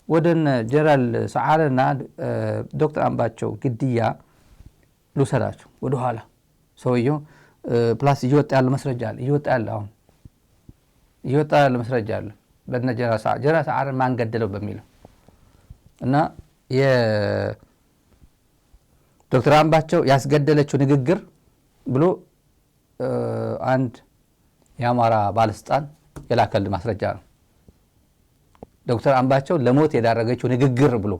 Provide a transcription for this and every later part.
ወደነ ጀነራል ሰዓረና ዶክተር አምባቸው ግድያ ልውሰዳቸው ወደ ኋላ ሰውየው ፕላስ እየወጣ ያለ መስረጃ አለ አሁን እየወጣ ያለ መስረጃ አለ በእነ ጀነራል ሰዓረ ማን ገደለው በሚለው እና የዶክተር አምባቸው ያስገደለችው ንግግር ብሎ አንድ የአማራ ባለስልጣን የላከል ማስረጃ ነው ዶክተር አምባቸው ለሞት የዳረገችው ንግግር ብሎ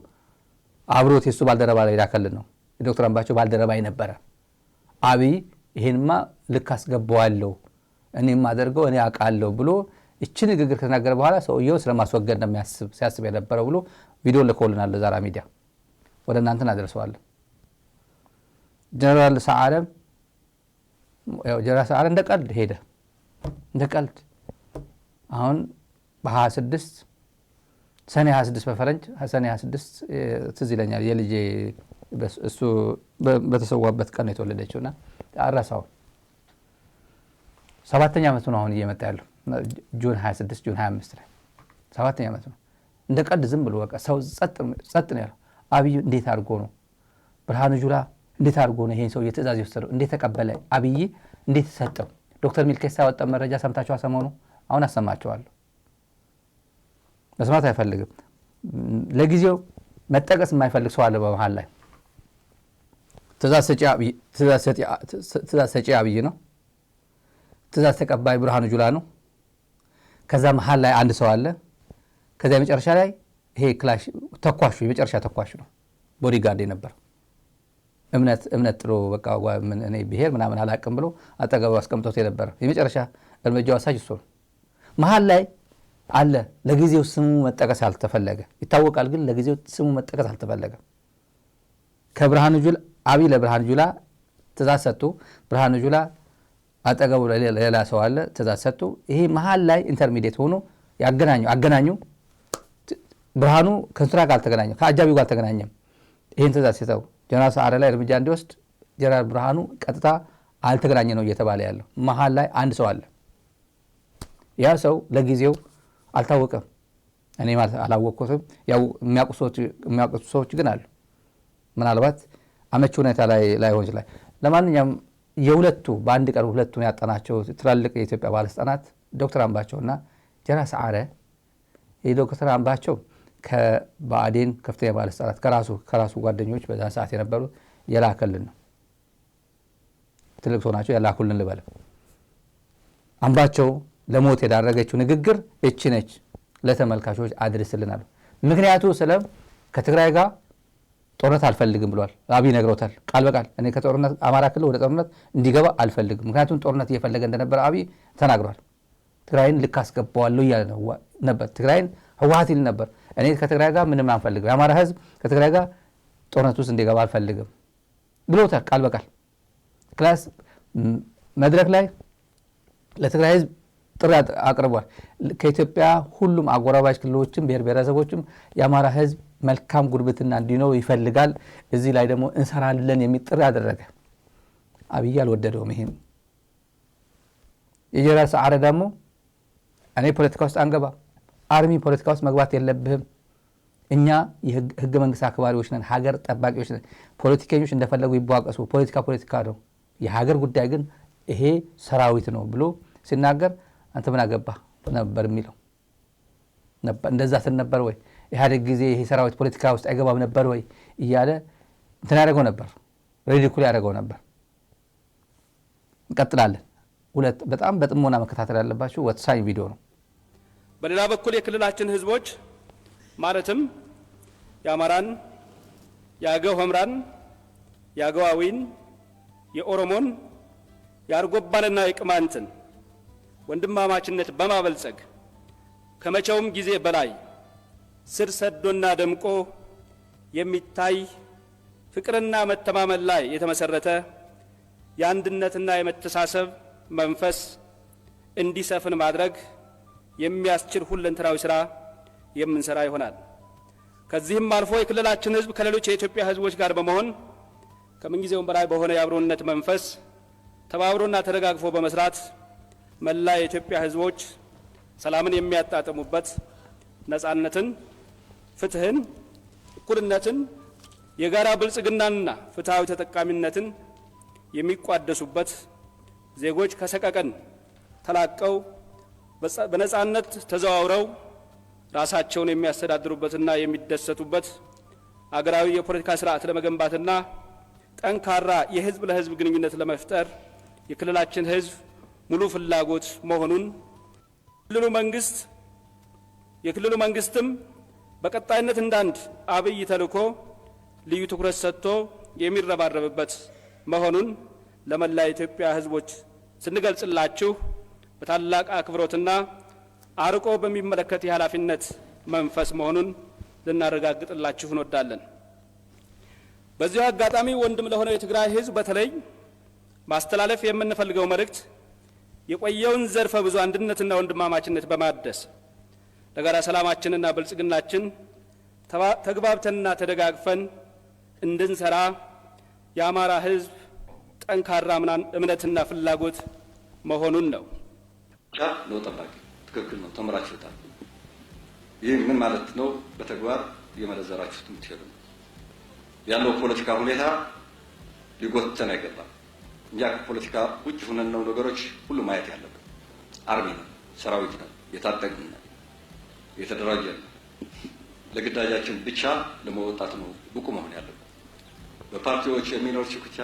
አብሮት የሱ ባልደረባ ላይ ያከልን ነው ዶክተር አምባቸው ባልደረባ የነበረ አብይ ይሄንማ ልክ አስገባዋለሁ እኔም አደርገው እኔ አቃለሁ ብሎ እቺ ንግግር ከተናገረ በኋላ ሰውየው ስለማስወገድ ነው ሲያስብ የነበረው ብሎ ቪዲዮ ለኮልናል ለዛራ ሚዲያ ወደ እናንተና አደረሰዋለሁ ጀነራል ሰዓረ እንደቀልድ ሄደ እንደቀልድ አሁን በ26 ሰኔ 26 በፈረንጅ ሰኔ 26 ትዝ ይለኛል የልጄ እሱ በተሰዋበት ቀን የተወለደችውና አራሳው 7ኛ ዓመቱ ነው አሁን እየመጣ ያለው ጁን 26 ጁን 25 ላይ 7ኛ ዓመቱ ነው እንደቀልድ ዝም ብሎ በቃ ሰው ጸጥ ነው ያለው አብይ እንዴት አድርጎ ነው ብርሃኑ ጁላ እንዴት አድርጎ ነው ይሄን ሰው የትእዛዝ ይወሰደው እንዴት ተቀበለ አብይ እንዴት ሰጠው ዶክተር ሚልኬሳ ወጣ መረጃ ሰምታችሁ አሰማው አሁን አሰማቸዋለሁ መስማት አይፈልግም ለጊዜው መጠቀስ የማይፈልግ ሰው አለ በመሃል ላይ ትእዛዝ ሰጪ አብይ ነው ትእዛዝ ተቀባይ ብርሃኑ ጁላ ነው ከዛ መሃል ላይ አንድ ሰው አለ ከዛ የመጨረሻ ላይ ይሄ ክላሽ ተኳሹ የመጨረሻ ተኳሹ ነው ቦዲጋርድ ነበር እምነት ጥሩ በቃ ምን እኔ ብሄር ምናምን አላቀም ብሎ አጠገቡ አስቀምጦት የነበረ የመጨረሻ እርምጃው አሳጅ እሱ መሃል ላይ አለ ለጊዜው ስሙ መጠቀስ አልተፈለገ ይታወቃል ግን ለጊዜው ስሙ መጠቀስ አልተፈለገ ከብርሃኑ ጁላ አብይ ለብርሃኑ ጁላ ትእዛዝ ሰጡ ብርሃኑ ጁላ አጠገቡ ሌላ ሰው አለ ትእዛዝ ሰጡ ይሄ መሃል ላይ ኢንተርሚዲየት ሆኖ አገናኙ ብርሃኑ ከስራ ጋር አልተገናኘም ከአጃቢው ጋር አልተገናኘም ይሄን ትእዛዝ ሰጠው ጀነራል ሰዓረ ላይ እርምጃ እንዲወስድ ጀነራል ብርሃኑ ቀጥታ አልተገናኘ ነው እየተባለ ያለው መሃል ላይ አንድ ሰው አለ ያ ሰው ለጊዜው አልታወቀም እኔ ማለት አላወቅኩትም ያው የሚያውቁ ሰዎች ግን አሉ ምናልባት አመቺ ሁኔታ ላይ ሆን ይችላል ለማንኛውም የሁለቱ በአንድ ቀን ሁለቱን ያጣናቸው ትላልቅ የኢትዮጵያ ባለስልጣናት ዶክተር አምባቸውና ጀነራል ሰዓረ የዶክተር አምባቸው ከባዕዴን ከፍተኛ ባለስልጣናት ከራሱ ጓደኞች በዛ ሰዓት የነበሩ የላከልን ነው ትልቅ ሰው ናቸው ያላኩልን ልበል አምባቸው ለሞት የዳረገችው ንግግር እቺ ነች ለተመልካቾች አድርስልናል ምክንያቱ ሰለም ከትግራይ ጋር ጦርነት አልፈልግም ብሏል አብይ ነግሮታል ቃል በቃል እኔ ከጦርነት አማራ ክልል ወደ ጦርነት እንዲገባ አልፈልግም ምክንያቱም ጦርነት እየፈለገ እንደነበር አብይ ተናግሯል ትግራይን ልክ አስገባዋለሁ እያለ ነበር ትግራይን ህወሓት ይል ነበር እኔ ከትግራይ ጋር ምንም አንፈልግም የአማራ ህዝብ ከትግራይ ጋር ጦርነት ውስጥ እንዲገባ አልፈልግም ብሎታል ቃል በቃል ክላስ መድረክ ላይ ለትግራይ ህዝብ ጥሪ አቅርቧል ከኢትዮጵያ ሁሉም አጎራባች ክልሎችም ብሔር ብሔረሰቦችም የአማራ ህዝብ መልካም ጉርብትና እንዲኖር ይፈልጋል እዚህ ላይ ደግሞ እንሰራለን የሚል ጥሪ አደረገ አብይ አልወደደውም ይሄን የጀነራል ሰዓረ ደግሞ እኔ ፖለቲካ ውስጥ አንገባ አርሚ ፖለቲካ ውስጥ መግባት የለብህም እኛ የህገ መንግስት አክባሪዎች ነን ሀገር ጠባቂዎች ነን ፖለቲከኞች እንደፈለጉ ይቧቀሱ ፖለቲካ ነው የሀገር ጉዳይ ግን ይሄ ሰራዊት ነው ብሎ ሲናገር አንተ ምን አገባ ነበር የሚለው ነበር እንደዛ ነበር ወይ ኢህአዴግ ጊዜ ይሄ ሰራዊት ፖለቲካ ውስጥ አይገባም ነበር ወይ እያለ እንትን ያደርገው ነበር ሪዲኩል ያደርገው ነበር እንቀጥላለን ሁለት በጣም በጥሞና መከታተል ያለባችሁ ወሳኝ ቪዲዮ ነው በሌላ በኩል የክልላችን ህዝቦች ማለትም የአማራን የአገው ሐምራን የአገዋዊን የኦሮሞን የአርጎባንና የቅማንትን ወንድማማችነት በማበልጸግ ከመቼውም ጊዜ በላይ ስር ሰዶና ደምቆ የሚታይ ፍቅርና መተማመን ላይ የተመሰረተ የአንድነትና የመተሳሰብ መንፈስ እንዲሰፍን ማድረግ የሚያስችል ሁለንተናዊ ስራ የምንሰራ ይሆናል። ከዚህም አልፎ የክልላችን ህዝብ ከሌሎች የኢትዮጵያ ህዝቦች ጋር በመሆን ከምንጊዜውም በላይ በሆነ የአብሮነት መንፈስ ተባብሮና ተደጋግፎ በመስራት መላ የኢትዮጵያ ህዝቦች ሰላምን የሚያጣጥሙበት ነጻነትን፣ ፍትህን፣ እኩልነትን፣ የጋራ ብልጽግናንና ፍትሃዊ ተጠቃሚነትን የሚቋደሱበት ዜጎች ከሰቀቀን ተላቀው በነጻነት ተዘዋውረው ራሳቸውን የሚያስተዳድሩበትና የሚደሰቱበት አገራዊ የፖለቲካ ስርዓት ለመገንባትና ጠንካራ የህዝብ ለህዝብ ግንኙነት ለመፍጠር የክልላችን ህዝብ ሙሉ ፍላጎት መሆኑን የክልሉ መንግስትም በቀጣይነት እንዳንድ አብይ ተልዕኮ ልዩ ትኩረት ሰጥቶ የሚረባረብበት መሆኑን ለመላ የኢትዮጵያ ህዝቦች ስንገልጽላችሁ በታላቅ አክብሮትና አርቆ በሚመለከት የኃላፊነት መንፈስ መሆኑን ልናረጋግጥላችሁ እንወዳለን። በዚሁ አጋጣሚ ወንድም ለሆነው የትግራይ ህዝብ በተለይ ማስተላለፍ የምንፈልገው መልእክት የቆየውን ዘርፈ ብዙ አንድነትና ወንድማማችነት በማደስ ለጋራ ሰላማችንና ብልጽግናችን ተግባብተንና ተደጋግፈን እንድንሰራ የአማራ ህዝብ ጠንካራ እምነትና ፍላጎት መሆኑን ነው። ነው ጠባቂ ትክክል ነው። ተመራችሁታል። ይህ ምን ማለት ነው? በተግባር የመለዘራችሁት የምትሄዱ ያለው ፖለቲካ ሁኔታ ሊጎተን አይገባም። እኛ ከፖለቲካ ውጭ ሆነን ነው ነገሮች ሁሉ ማየት ያለብን። አርሚ ነው፣ ሰራዊት ነው፣ የታጠቅን ነው፣ የተደራጀን ነው። ለግዳጃችን ብቻ ለመወጣት ነው ብቁ መሆን ያለብን። በፓርቲዎች የሚኖር ሽኩቻ፣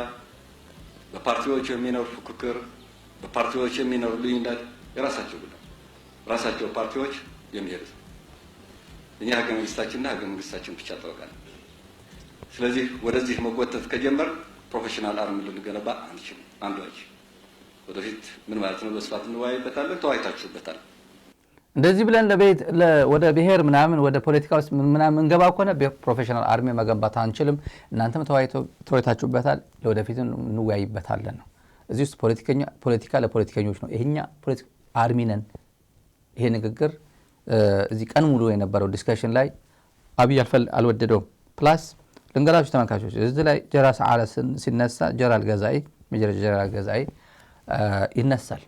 በፓርቲዎች የሚኖር ፉክክር፣ በፓርቲዎች የሚኖር ልዩነት የራሳቸው ጉዳይ፣ ራሳቸው ፓርቲዎች የሚሄዱት እኛ ህገ መንግስታችንና ህገ መንግስታችን ብቻ ጠበቃለን። ስለዚህ ወደዚህ መጎተት ከጀመር ፕሮፌሽናል አርሚ ልንገነባ አንችልም። አንዷች ወደፊት ምን ማለት ነው በስፋት እንወያይበታለን። ተወያይታችሁበታል። እንደዚህ ብለን ወደ ብሔር ምናምን ወደ ፖለቲካ ውስጥ ምናምን እንገባ ከሆነ ፕሮፌሽናል አርሚ መገንባት አንችልም። እናንተም ተወያይታችሁበታል። ለወደፊት እንወያይበታለን ነው። እዚህ ውስጥ ፖለቲካ ለፖለቲከኞች ነው። ይሄኛ አርሚ ነን። ይሄ ንግግር እዚህ ቀን ሙሉ የነበረው ዲስከሽን ላይ አብይ አልወደደውም። ፕላስ ልንገራችሁ ተመልካቾች፣ እዚህ ላይ ጀራ ሰዓረ ሲነሳ ጀነራል ገዛኢ ይነሳል።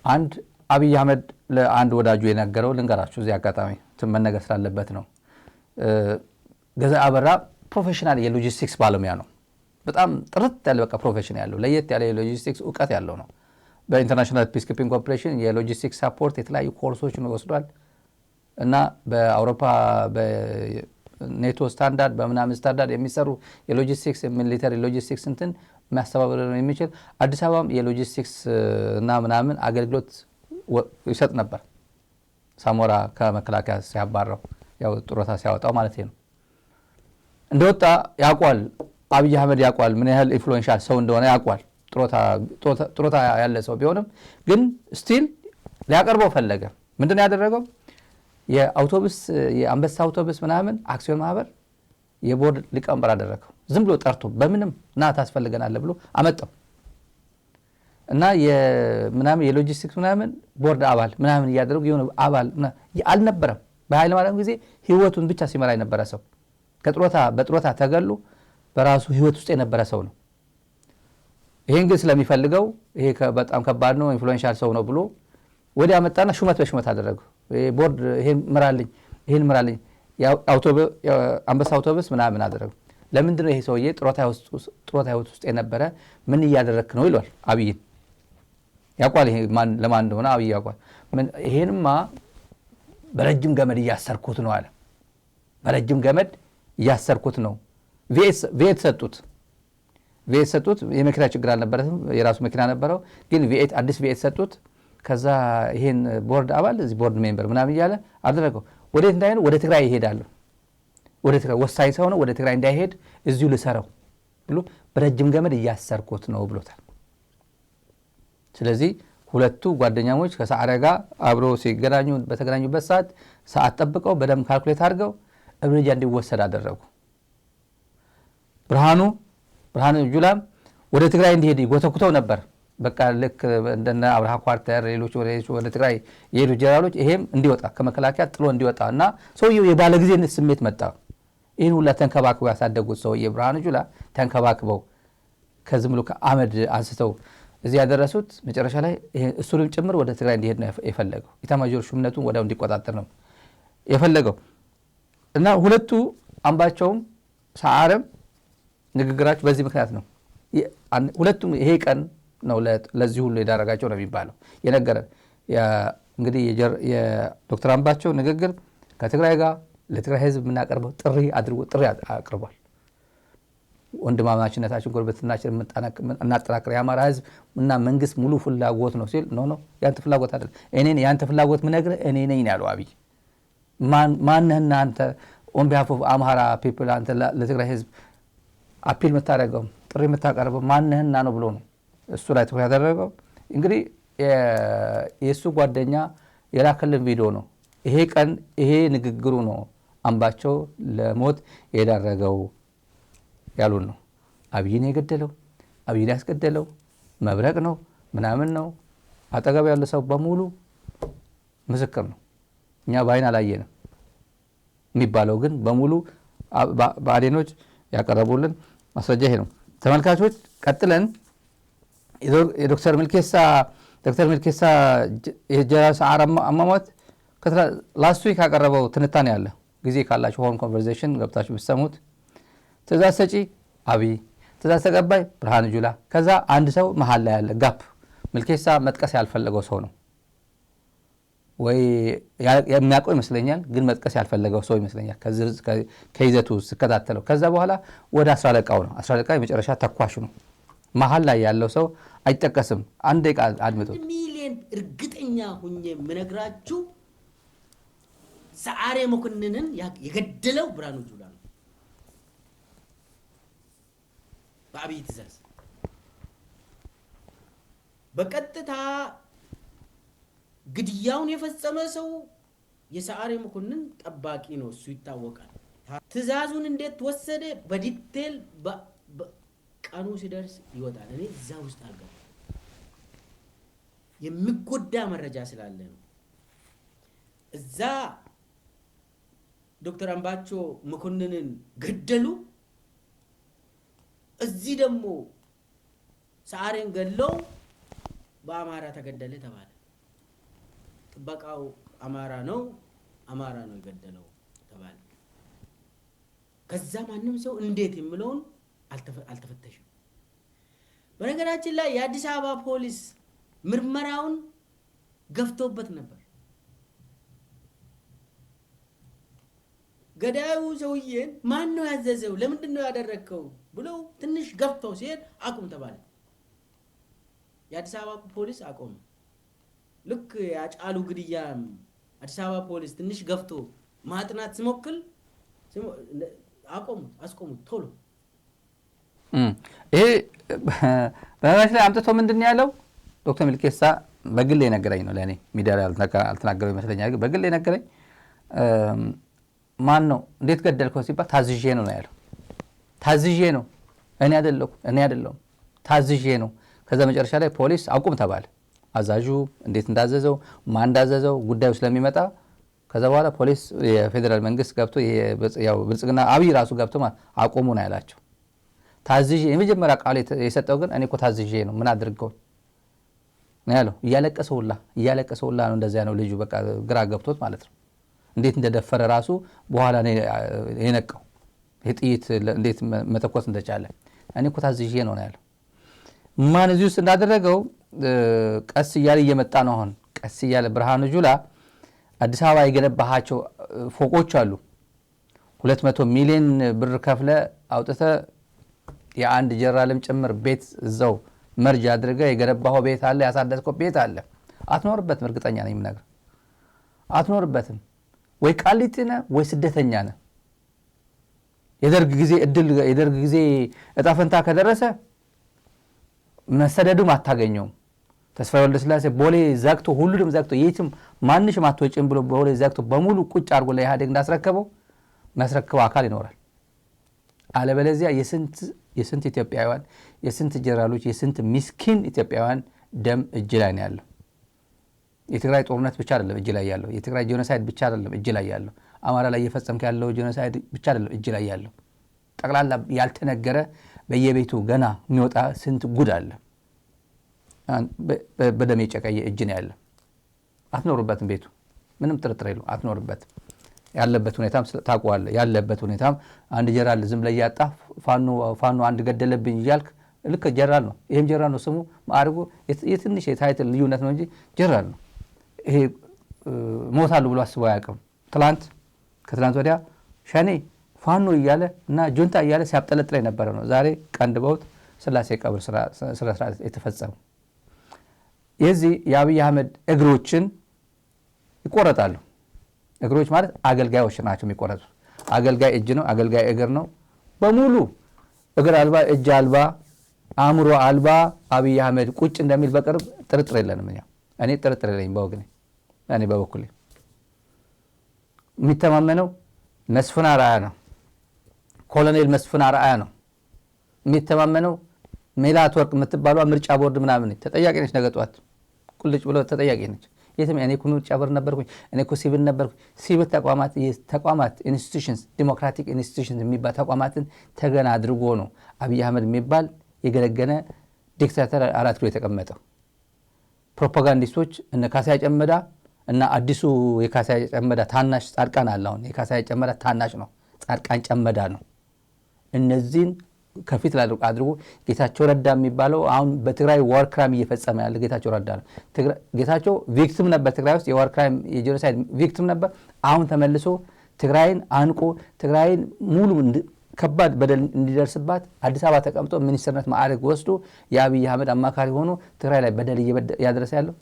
አንድ አብይ አህመድ ለአንድ ወዳጁ የነገረው ልንገራችሁ እዚህ አጋጣሚ መነገር ስላለበት ነው። ገዛኢ አበራ ፕሮፌሽናል የሎጂስቲክስ ባለሙያ ነው። በጣም ጥርት ያለ በቃ ፕሮፌሽን ያለው ለየት ያለ የሎጂስቲክስ እውቀት ያለው ነው። በኢንተርናሽናል ፒስ ኪፒንግ ኮርፖሬሽን የሎጂስቲክስ ሳፖርት የተለያዩ ኮርሶችን ወስዷል እና በአውሮፓ በኔቶ ስታንዳርድ በምናምን ስታንዳርድ የሚሰሩ የሎጂስቲክስ ሚሊተሪ ሎጂስቲክስ እንትን የሚያስተባብር የሚችል አዲስ አበባም የሎጂስቲክስ እና ምናምን አገልግሎት ይሰጥ ነበር። ሳሞራ ከመከላከያ ሲያባረው ያው ጡረታ ሲያወጣው ማለት ነው። እንደወጣ ያቋል አብይ አህመድ ያቋል ምን ያህል ኢንፍሉዌንሻል ሰው እንደሆነ ያቋል። ጡረታ ያለ ሰው ቢሆንም ግን ስቲል ሊያቀርበው ፈለገ። ምንድነው ያደረገው? የአውቶቡስ የአንበሳ አውቶቡስ ምናምን አክሲዮን ማህበር የቦርድ ሊቀመንበር አደረገው። ዝም ብሎ ጠርቶ በምንም ና ታስፈልገናለህ ብሎ አመጣው እና ምናምን የሎጂስቲክስ ምናምን ቦርድ አባል ምናምን እያደረጉ የሆነ አባል አልነበረም። በኃይለ ማርያም ጊዜ ህይወቱን ብቻ ሲመራ የነበረ ሰው በጡረታ ተገሉ በራሱ ህይወት ውስጥ የነበረ ሰው ነው። ይሄን ግን ስለሚፈልገው ይሄ በጣም ከባድ ነው ኢንፍሉዌንሻል ሰው ነው ብሎ ወዲያ መጣና ሹመት በሹመት አደረገው። ቦርድ ይሄን ምራልኝ አንበሳ አውቶቡስ ምናምን አደረገው። ለምንድነው ይሄ ሰውዬ ጡረታ ህይወት ውስጥ የነበረ ምን እያደረክ ነው ይሏል አብይን። ያቋል ይሄ ለማን እንደሆነ አብይ ያቋል። ይሄንማ በረጅም ገመድ እያሰርኩት ነው አለ። በረጅም ገመድ እያሰርኩት ነው። ቪኤት ሰጡት። የመኪና ችግር አልነበረም፣ የራሱ መኪና ነበረው። ግን አዲስ ቪኤት ሰጡት። ከዛ ይሄን ቦርድ አባል እዚህ ቦርድ ሜምበር ምናምን እያለ አደረገው። ወዴት እንዳይሄድ ወደ ትግራይ ይሄዳሉ። ወደ ትግራይ ወሳኝ ሰው ነው፣ ወደ ትግራይ እንዳይሄድ እዚሁ ልሰረው ብሎ በረጅም ገመድ እያሰርኩት ነው ብሎታል። ስለዚህ ሁለቱ ጓደኛሞች ከሰዓረ ጋር አብሮ በተገናኙበት ሰዓት ጠብቀው በደንብ ካልኩሌት አድርገው እርምጃ እንዲወሰድ አደረጉ። ብርሃኑ ጁላም ወደ ትግራይ እንዲሄድ ይጎተኩተው ነበር። በቃ ልክ እንደነ አብርሃ ኳርተር ሌሎች ወደ ትግራይ የሄዱ ጀነራሎች ይሄም እንዲወጣ ከመከላከያ ጥሎ እንዲወጣ እና ሰውየው የባለጊዜነት ስሜት መጣ። ይህን ሁላ ተንከባክበው ያሳደጉት ሰውዬ ብርሃኑ ጁላ ተንከባክበው ከዝም ብሎ ከአመድ አንስተው እዚህ ያደረሱት መጨረሻ ላይ እሱንም ጭምር ወደ ትግራይ እንዲሄድ ነው የፈለገው። ኢታማዦር ሹምነቱን ወዲያው እንዲቆጣጠር ነው የፈለገው። እና ሁለቱ አምባቸውም ሰዓረም ንግግራቸው በዚህ ምክንያት ነው። ሁለቱም ይሄ ቀን ነው ለዚህ ሁሉ የዳረጋቸው ነው የሚባለው የነገረን። እንግዲህ የዶክተር አምባቸው ንግግር ከትግራይ ጋር ለትግራይ ህዝብ የምናቀርበው ጥሪ አቅርቧል። ወንድማማችነታችን ጎረቤትነታችን እናጠናክር የአማራ ህዝብ እና መንግስት ሙሉ ፍላጎት ነው ሲል ኖ ያንተ ፍላጎት አይደለም እኔን ያንተ ፍላጎት ምነግርህ እኔ ነኝ ያለው አብይ። ማንህና አንተ ኦን ቢሃፍ ኦፍ አምሃራ ፒፕል አንተ ለትግራይ ህዝብ አፒል የምታደርገው ጥሪ የምታቀርበው ማንህና ነው ብሎ ነው እሱ ላይ ትኩረት ያደረገው። እንግዲህ የእሱ ጓደኛ የላከልን ቪዲዮ ነው ይሄ ቀን ይሄ ንግግሩ ነው አምባቸው ለሞት የዳረገው ያሉን ነው። አብይን የገደለው አብይን ያስገደለው መብረቅ ነው ምናምን ነው አጠገብ ያለ ሰው በሙሉ ምስክር ነው። እኛ በአይን አላየንም የሚባለው ግን በሙሉ ብአዴኖች ያቀረቡልን ማስረጃ ይሄ ነው። ተመልካቾች ቀጥለን የዶክተር ሚልኬሳ የጀነራል ሰዓረ አሟሟት ላስት ዊክ ያቀረበው ትንታኔ አለ። ጊዜ ካላችሁ ሆም ኮንቨርሴሽን ገብታችሁ ብትሰሙት ትእዛዝ ሰጪ አብይ፣ ትእዛዝ ተቀባይ ብርሃኑ ጁላ፣ ከዛ አንድ ሰው መሀል ላይ ያለ ጋፕ ሚልኬሳ መጥቀስ ያልፈለገው ሰው ነው ወይ የሚያውቀው ይመስለኛል፣ ግን መጥቀስ ያልፈለገው ሰው ይመስለኛል ከይዘቱ ስከታተለው። ከዛ በኋላ ወደ 10 አለቃው ነው። 10 አለቃ የመጨረሻ ተኳሹ ነው። መሀል ላይ ያለው ሰው አይጠቀስም። አንድ ደቂቃ አድምጡት። ሚሊየን እርግጠኛ ሁኜ የምነግራችሁ ሰዓረ መኮንንን የገደለው ብርሃኑ ጁላ ነው በአብይ ትእዛዝ። በቀጥታ ግድያውን የፈጸመ ሰው የሰዓረ መኮንን ጠባቂ ነው፣ እሱ ይታወቃል። ትእዛዙን እንዴት ወሰደ በዲቴል ቀኑ ሲደርስ ይወጣል። እኔ እዛ ውስጥ አልገባም፣ የሚጎዳ መረጃ ስላለ ነው። እዛ ዶክተር አምባቸው መኮንንን ገደሉ፣ እዚህ ደግሞ ሰዓሬን ገለው በአማራ ተገደለ ተባለ። ጥበቃው አማራ ነው የገደለው ተባለ። ከዛ ማንም ሰው እንዴት የሚለውን አልተፈተሽም። በነገራችን ላይ የአዲስ አበባ ፖሊስ ምርመራውን ገፍቶበት ነበር። ገዳዩ ሰውዬን ማን ነው ያዘዘው ለምንድን ነው ያደረከው ብለው ትንሽ ገፍተው ሲሄድ አቁም ተባለ። የአዲስ አበባ ፖሊስ አቆመ። ልክ ያጫሉ ግድያ አዲስ አበባ ፖሊስ ትንሽ ገፍቶ ማጥናት ሲሞክል አስቆሙት ቶሎ። ይሄ በነገራችን ላይ አምጥቶ ምንድን ነው ያለው ዶክተር ሚልኬሳ በግል የነገረኝ ነው። ለእኔ ሚዲያ ላይ አልተናገረው ይመስለኛል። በግል የነገረኝ ማን ነው እንዴት ገደልከው ሲባል ታዝዤ ነው ያለው። ታዝዤ ነው እኔ አይደለሁም ታዝዤ ነው። ከዛ መጨረሻ ላይ ፖሊስ አቁም ተባለ። አዛዡ እንዴት እንዳዘዘው ማን እንዳዘዘው ጉዳዩ ስለሚመጣ ከዛ በኋላ ፖሊስ የፌዴራል መንግስት ገብቶ ያው ብልጽግና አብይ ራሱ ገብቶ አቆሙ ነው ያላቸው። ታዝዤ የመጀመሪያ ቃል የሰጠው ግን እኔ እኮ ታዝዤ ነው ምን አድርገው ነው ያለው። እያለቀሰውላ ነው እንደዚያ ነው ልጁ በቃ ግራ ገብቶት ማለት ነው። እንዴት እንደደፈረ ራሱ በኋላ ነው የነቀው። ጥይት እንዴት መተኮስ እንደቻለ እኔ እኮ ታዝዤ ነው ያለው። ማን እዚህ ውስጥ እንዳደረገው ቀስ እያለ እየመጣ ነው። አሁን ቀስ እያለ ብርሃኑ ጁላ አዲስ አበባ የገነባቸው ፎቆች አሉ። 200 ሚሊዮን ብር ከፍለ አውጥተ የአንድ ጀነራልም ጭምር ቤት እዛው መርጅ አድርገ የገነባው ቤት አለ፣ ያሳደስከው ቤት አለ። አትኖርበትም። እርግጠኛ ነኝ የምነግርህ አትኖርበትም። ወይ ቃሊቲ ነህ ወይ ስደተኛ ነህ። የደርግ ጊዜ እጣ ፈንታ ከደረሰ መሰደዱም አታገኘውም። ተስፋዬ ወልደስላሴ ቦሌ ዘግቶ ሁሉንም ዘግቶ የትም ማንሽም አትወጪም ብሎ ቦሌ ዘግቶ በሙሉ ቁጭ አድርጎ ለኢህአዴግ እንዳስረከበው የሚያስረክበው አካል ይኖራል። አለበለዚያ የስንት ኢትዮጵያውያን የስንት ጀነራሎች የስንት ሚስኪን ኢትዮጵያውያን ደም እጅ ላይ ነው ያለው። የትግራይ ጦርነት ብቻ አይደለም እጅ ላይ ያለው፣ የትግራይ ጄኖሳይድ ብቻ አይደለም እጅ ላይ ያለው፣ አማራ ላይ እየፈጸምክ ያለው ጄኖሳይድ ብቻ አይደለም እጅ ላይ ያለው። ጠቅላላ ያልተነገረ በየቤቱ ገና የሚወጣ ስንት ጉድ አለ። በደም የጨቀየ እጅ ነው ያለ። አትኖርበትም። ቤቱ ምንም ጥርጥር የለው አትኖርበትም። ያለበት ሁኔታም ታውቀዋለህ። ያለበት ሁኔታም አንድ ጀነራል ዝም ላይ ያጣ ፋኖ አንድ ገደለብኝ ይያልክ ልክ ጀነራል ነው። ይሄም ጀነራል ነው ስሙ ማዕረጉ የትንሽ የታይትል ልዩነት ነው እንጂ ጀነራል ነው። ይሄ ሞታሉ ብሎ አስበው አያውቅም። ከትላንት ወዲያ ሸኔ ፋኖ እያለ እና ጁንታ እያለ ሲያብጠለጥል የነበረ ነው። ዛሬ ቀንድበውት ስላሴ ቀብር ስነ ስርዓት የተፈጸመው። የዚህ የአብይ አህመድ እግሮችን ይቆረጣሉ። እግሮች ማለት አገልጋዮች ናቸው የሚቆረጡት። አገልጋይ እጅ ነው፣ አገልጋይ እግር ነው። በሙሉ እግር አልባ እጅ አልባ አእምሮ አልባ አብይ አህመድ ቁጭ እንደሚል በቅርብ ጥርጥር የለንም። እኔ ጥርጥር የለኝም በወግኔ። እኔ በበኩሌ የሚተማመነው መስፍን አርአያ ነው። ኮሎኔል መስፍን አርአያ ነው የሚተማመነው። ሜላት ወርቅ የምትባሏ ምርጫ ቦርድ ምናምን ተጠያቂ ነች። ነገ ጠዋት ቁልጭ ብሎ ተጠያቂ ነች። የትም እኔ እኮ ምርጫ ቦርድ ነበርኩኝ፣ እኔ እኮ ሲቪል ነበርኩኝ። ሲቪል ተቋማት ኢንስቲትዩሽንስ ዲሞክራቲክ ኢንስቲትዩሽንስ የሚባል ተቋማትን ተገና አድርጎ ነው አብይ አህመድ የሚባል የገለገነ ዲክታተር 4 ኪሎ የተቀመጠው። ፕሮፓጋንዲስቶች እነ ካሳዬ ጨመዳ እና አዲሱ የካሳዬ ጨመዳ ታናሽ ጻድቃን አለ። አሁን የካሳዬ ጨመዳ ታናሽ ነው፣ ጻድቃን ጨመዳ ነው። እነዚህን ከፊት አድርጎ ጌታቸው ረዳ የሚባለው አሁን በትግራይ ዋር ክራይም እየፈጸመ ያለ ጌታቸው ረዳ ነው። ጌታቸው ቪክቲም ነበር፣ ትግራይ ውስጥ የዋር ክራይም የጄኖሳይድ ቪክቲም ነበር። አሁን ተመልሶ ትግራይን አንቆ ትግራይን ሙሉ ከባድ በደል እንዲደርስባት አዲስ አበባ ተቀምጦ ሚኒስትርነት ማዕረግ ወስዶ የአብይ አህመድ አማካሪ ሆኖ ትግራይ ላይ በደል እያደረሰ ያለው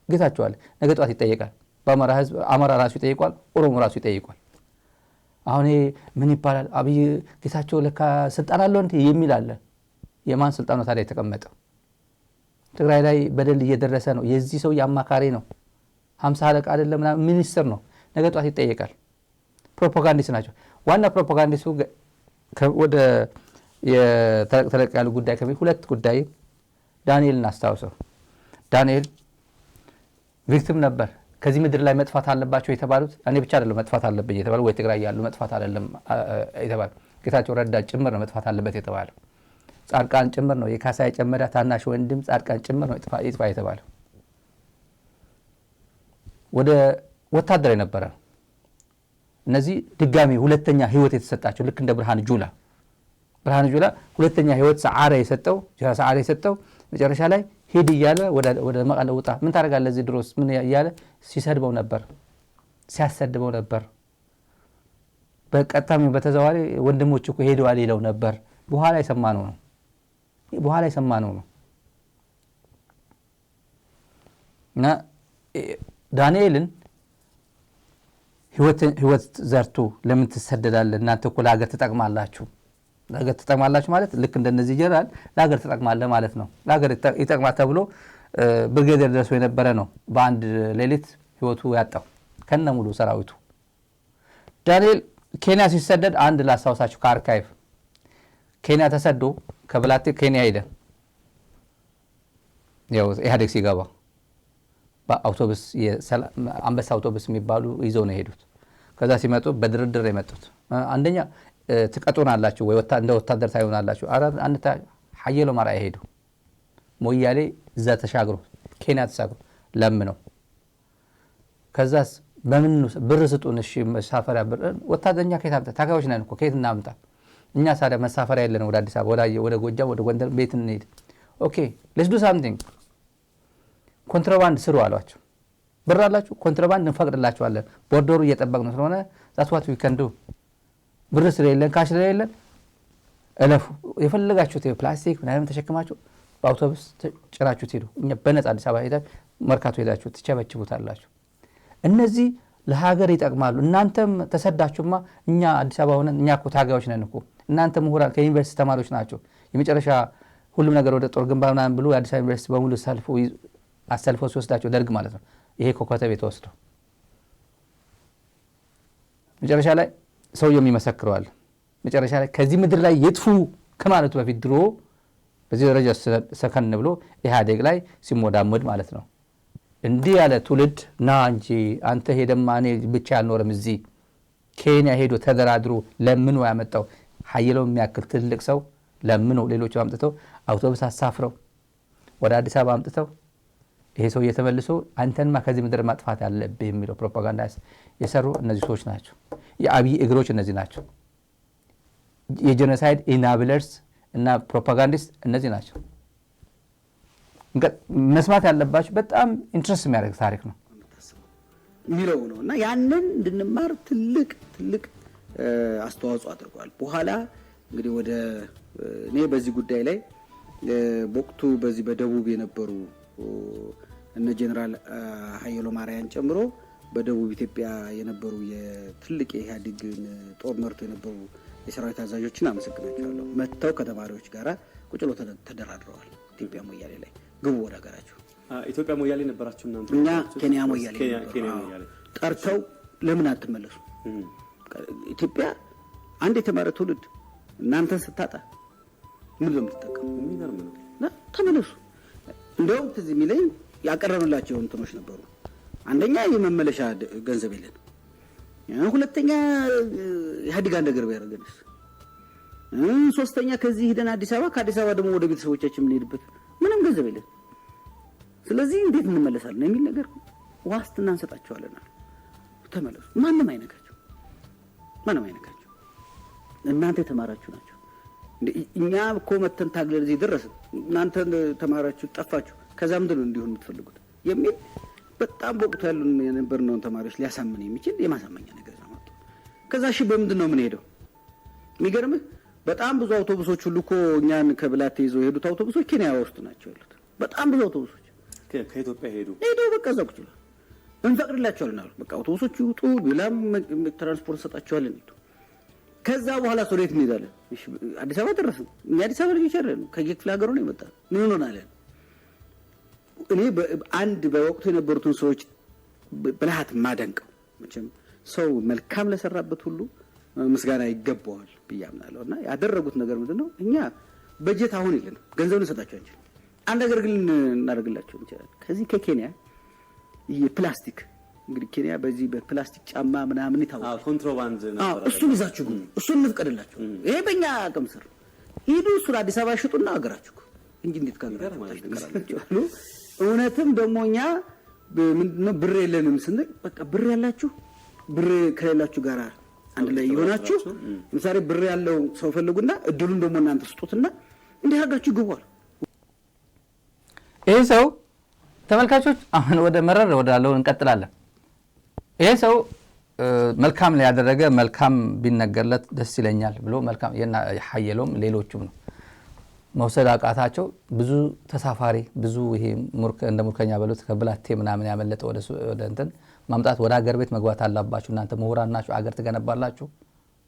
ጌታቸው አለ። ነገ ጠዋት ይጠየቃል። በአማራ ህዝብ አማራ ራሱ ይጠይቋል፣ ኦሮሞ ራሱ ይጠይቋል። አሁን ምን ይባላል? አብይ ጌታቸው ለካ ስልጣን አለው እንዴ የሚል አለ። የማን ስልጣን ነው ታዲያ የተቀመጠው? ትግራይ ላይ በደል እየደረሰ ነው። የዚህ ሰው አማካሪ ነው። 50 አለቃ አይደለም ምናምን ሚኒስትር ነው። ነገ ጠዋት ይጠየቃል። ፕሮፓጋንዲስት ናቸው። ዋና ፕሮፓጋንዲስቱ ወደ የተለቅ ያሉ ጉዳይ ሁለት ጉዳይ ዳንኤልን አስታውሰው። ዳንኤል ቪክቲም ነበር። ከዚህ ምድር ላይ መጥፋት አለባቸው የተባሉት እኔ ብቻ አይደለም መጥፋት አለበት የተባለው፣ ወይ ትግራይ ያሉ መጥፋት አይደለም የተባለው ጌታቸው ረዳ ጭምር ነው መጥፋት አለበት የተባለው። ጻድቃን ጭምር ነው፣ የካሳዬ ጨመዳ ታናሽ ወንድም ጻድቃን ጭምር ነው ይጥፋ የተባለው። ወደ ወታደር የነበረ እነዚህ ድጋሚ ሁለተኛ ህይወት የተሰጣቸው ልክ እንደ ብርሃኑ ጁላ ሁለተኛ ህይወት ሰዓረ የሰጠው መጨረሻ ላይ ሄድ እያለ ወደ መቀለ ውጣ ምን ታደርጋለህ እዚህ ድሮስ ምን እያለ ሲሰድበው ነበር፣ ሲያሰድበው ነበር። በቀጥታም በተዘዋዋሪ ወንድሞች እኮ ሄደዋል ይለው ነበር። በኋላ የሰማነው ነው። እና ዳንኤልን ህይወት ዘርቶ ለምን ትሰደዳለህ? እናንተ እኮ ለሀገር ትጠቅማላችሁ ማለት ልክ እንደነዚህ ጀነራል ለሀገር ትጠቅማለህ ማለት ነው። ለሀገር ይጠቅማል ተብሎ ብርጌዴር ደርሶ የነበረ ነው በአንድ ሌሊት ህይወቱ ያጣው ከነ ሙሉ ሰራዊቱ። ዳንኤል ኬንያ ሲሰደድ አንድ ላስታውሳችሁ ከአርካይቭ ኬንያ ተሰዶ ከብላቴ ኬንያ ሄደ። ያው ኢህአዴግ ሲገባ በአውቶቡስ አንበሳ አውቶቡስ የሚባሉ ይዘው ነው የሄዱት። ከዛ ሲመጡ በድርድር የመጡት አንደኛ ትቀጡናላችሁ ወይ እንደ ወታደር ታዩናላችሁ። አንተ ሐየሎ ማርአይ ሄዱ ሞያሌ እዛ ተሻግሮ ኬንያ ተሻግሮ ለምነው ከዛስ በምን ብር ስጡን እሺ መሳፈሪያ ብር ወታደኛ ከታምጣ ታጋዮች ነን እኮ ከየት እናምጣ እኛ ሳዳ መሳፈሪያ የለን ወደ አዲስ አበባ ወደ ጎጃም ወደ ጎንደር ቤት እንሄድ ኦኬ let's do something ኮንትራባንድ ስሩ አሏቸው። ብር አላችሁ ኮንትራባንድ እንፈቅድላችኋለን ቦርደሩ እየጠበቅነው ስለሆነ that's what we can do ብር ስለሌለን ካሽ ስለሌለን እለፉ የፈለጋችሁት የፕላስቲክ ምናምን ተሸክማችሁ በአውቶቡስ ጭናችሁ ሄዱ እኛ በነፃ አዲስ አበባ ሄዳችሁ መርካቶ ሄዳችሁ ትቸበችቡታላችሁ። እነዚህ ለሀገር ይጠቅማሉ። እናንተም ተሰዳችሁማ እኛ አዲስ አበባ ሆነን እኛ እኮ ታጋዮች ነን እኮ እናንተ ምሁራን ከዩኒቨርሲቲ ተማሪዎች ናቸው የመጨረሻ ሁሉም ነገር ወደ ጦር ግንባር ምናምን ብሎ አዲስ አበባ ዩኒቨርሲቲ በሙሉ አሰልፈው ሲወስዳቸው ደርግ ማለት ነው። ይሄ ኮከተቤ ተወስዶ መጨረሻ ላይ ሰውየው ይመሰክረዋል። መጨረሻ ላይ ከዚህ ምድር ላይ የጥፉ ከማለቱ በፊት ድሮ በዚህ ደረጃ ሰከን ብሎ ኢህአዴግ ላይ ሲሞዳሞድ ማለት ነው። እንዲህ ያለ ትውልድ ና እንጂ አንተ ሄደማ እኔ ብቻ አልኖርም እዚህ ኬንያ ሄዶ ተደራድሮ ለምኖ ያመጣው ሐየለው የሚያክል ትልቅ ሰው ለምኖ ሌሎች አምጥተው አውቶቡስ አሳፍረው ወደ አዲስ አበባ አምጥተው ይሄ ሰው እየተመልሶ አንተንማ ከዚህ ምድር ማጥፋት ያለብህ የሚለው ፕሮፓጋንዳ የሰሩ እነዚህ ሰዎች ናቸው። የአብይ እግሮች እነዚህ ናቸው። የጄኖሳይድ ኢናብለርስ እና ፕሮፓጋንዲስት እነዚህ ናቸው። መስማት ያለባችሁ በጣም ኢንትረስት የሚያደርግ ታሪክ ነው የሚለው ነው እና ያንን እንድንማር ትልቅ አስተዋጽኦ አድርጓል። በኋላ እንግዲህ ወደ እኔ በዚህ ጉዳይ ላይ በወቅቱ በዚህ በደቡብ የነበሩ እነ ጀነራል ሀየሎ ማርያን ጨምሮ በደቡብ ኢትዮጵያ የነበሩ የትልቅ የኢህአዴግን ጦር መርቶ የነበሩ የሰራዊት አዛዦችን አመሰግናቸዋለሁ። መጥተው ከተማሪዎች ጋር ቁጭ ብለው ተደራድረዋል። ኢትዮጵያ ሞያሌ ላይ ግቡ ወደ ሀገራቸው። ኢትዮጵያ ሞያሌ ነበራችሁ እናንተ? እኛ ኬንያ ሞያሌ ጠርተው ለምን አትመለሱ? ኢትዮጵያ አንድ የተማረ ትውልድ እናንተን ስታጣ ምን ለምትጠቀሙ? የሚገርም ነው። ተመለሱ። እንደውም ትዝ የሚለኝ ያቀረብላቸው እንትኖች ነበሩ። አንደኛ የመመለሻ ገንዘብ የለን፣ ሁለተኛ ኢህአዴግ አንድ ነገር ቢያደርገንስ፣ ሶስተኛ ከዚህ ሄደን አዲስ አበባ ከአዲስ አበባ ደግሞ ወደ ቤተሰቦቻችን የምንሄድበት ምንም ገንዘብ የለን። ስለዚህ እንዴት እንመለሳለን የሚል ነገር ዋስትና እንሰጣቸዋለን። ተመለሱ። ማንም አይነካቸው። እናንተ የተማራችሁ ናቸው። እኛ እኮ መተን ታግለን እዚህ ደረስን፣ እናንተ ተማራችሁ ጠፋችሁ፣ ከዛ ምንድን ነው እንዲሆን የምትፈልጉት የሚል በጣም በወቅቱ ያሉን የነበርነውን ተማሪዎች ሊያሳምን የሚችል የማሳመኛ ነገር አመጡ። ከዛ እሺ በምንድን ነው የምንሄደው? የሚገርምህ በጣም ብዙ አውቶቡሶች ሁሉ እኮ እኛን ከብላት ይዘው የሄዱት አውቶቡሶች ኬንያ ውስጥ ናቸው ያሉት። በጣም ብዙ አውቶቡሶች ከኢትዮጵያ ሄዱ በቃ እዛ ቁጭ ብለው እንፈቅድላቸዋለን አሉ። በቃ አውቶቡሶቹ ይውጡ፣ ሌላም ትራንስፖርት እንሰጣቸዋለን ይውጡ። ከዛ በኋላ ሶሬት እንሄዳለን። እሺ አዲስ አበባ ደረስን። እኛ አዲስ አበባ ልጆች አይደለም፣ ከየክፍለ ሀገሩ ነው የመጣን። ምን እንሆናለን? እኔ አንድ በወቅቱ የነበሩትን ሰዎች ብልሃት ማደንቀው፣ መቼም ሰው መልካም ለሰራበት ሁሉ ምስጋና ይገባዋል ብዬ አምናለሁ። እና ያደረጉት ነገር ምንድነው? እኛ በጀት አሁን የለንም፣ ገንዘብ እንሰጣቸው አንችልም። አንድ ነገር ግን እናደርግላቸው እንችላለን። ከዚህ ከኬንያ የፕላስቲክ እንግዲህ ኬንያ በዚህ በፕላስቲክ ጫማ ምናምን ይታወቃል። ኮንትሮባንድ ነበር። እሱን ይዛችሁ ግን እሱን እንፍቀድላችሁ። ይሄ በእኛ አቅም ስር ሂዱ፣ እሱን አዲስ አበባ ሽጡና ሀገራችሁ እንጂ እንዴት ካገራችሁ። እውነትም ደግሞ እኛ ምንድነው ብር የለንም ስንል በቃ ብር ያላችሁ ብር ከሌላችሁ ጋር አንድ ላይ ይሆናችሁ። ለምሳሌ ብር ያለው ሰው ፈልጉና እድሉን ደግሞ እናንተ ስጡትና እንዲህ አድርጋችሁ ግቧል። ይሄ ሰው ተመልካቾች አሁን ወደ መረር ወዳለው እንቀጥላለን። ይሄ ሰው መልካም ላይ ያደረገ መልካም ቢነገርለት ደስ ይለኛል ብሎ መልካም ሀየሎም ሌሎቹም ነው መውሰድ አቃታቸው። ብዙ ተሳፋሪ ብዙ ይሄ እንደ ሙርከኛ በሉት ከብላቴ ምናምን ያመለጠ ወደ እንትን ማምጣት ወደ ሀገር ቤት መግባት አለባችሁ። እናንተ ምሁራን ናችሁ፣ ሀገር ትገነባላችሁ፣